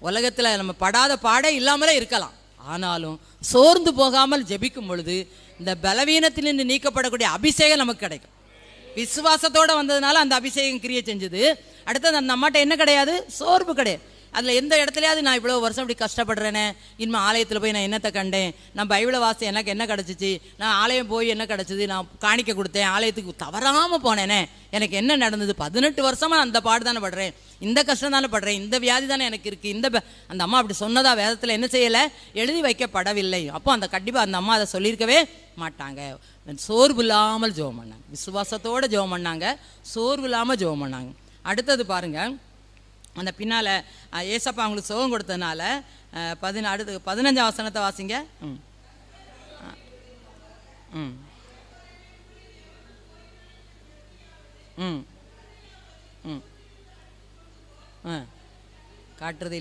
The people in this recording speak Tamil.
உலகத்தில் நம்ம படாத பாடே இல்லாமலே இருக்கலாம், ஆனாலும் சோர்ந்து போகாமல் ஜெபிக்கும் பொழுது இந்த பலவீனத்திலிருந்து நீக்கப்படக்கூடிய அபிஷேகம் நமக்கு கிடைக்கும். விசுவாசத்தோடு வந்ததுனால அந்த அபிஷேகம் கிரியை செஞ்சது. அடுத்தது அந்த அம்மாட்ட என்ன கிடையாது? சோர்வு கிடையாது. அதில் எந்த இடத்துலையாவது நான் இவ்வளோ வருஷம் இப்படி கஷ்டப்படுறேனே, இனிமேல் ஆலயத்தில் போய் நான் என்னத்தை கண்டேன், நான் பைபிளை வாசி எனக்கு என்ன கிடச்சிச்சு, நான் ஆலயம் போய் என்ன கிடச்சிது, நான் காணிக்க கொடுத்தேன், ஆலயத்துக்கு தவறாமல் போனேனே, எனக்கு என்ன நடந்தது, 18 வருஷமாக அந்த பாடு தானே படுறேன், இந்த கஷ்டம் தானே படுறேன், இந்த வியாதி தானே எனக்கு இருக்குது, அந்த அம்மா அப்படி சொன்னதா வேதத்தில் என்ன செய்யலை, எழுதி வைக்கப்படவில்லை. அப்போ அந்த கண்டிப்பாக அந்த அம்மா அதை சொல்லியிருக்கவே மாட்டாங்க. சோர்வு இல்லாமல் ஜெபம் பண்ணாங்க, விசுவாசத்தோடு ஜெபம் பண்ணாங்க, சோர்வு இல்லாமல் ஜெபம் பண்ணாங்க. அடுத்தது பாருங்கள், அந்த பின்னால் ஏசப்பா அவங்களுக்கு சுகம் கொடுத்ததுனால அடுத்து 15ஆம் வசனத்தை வாசிங்க. காட்டுறது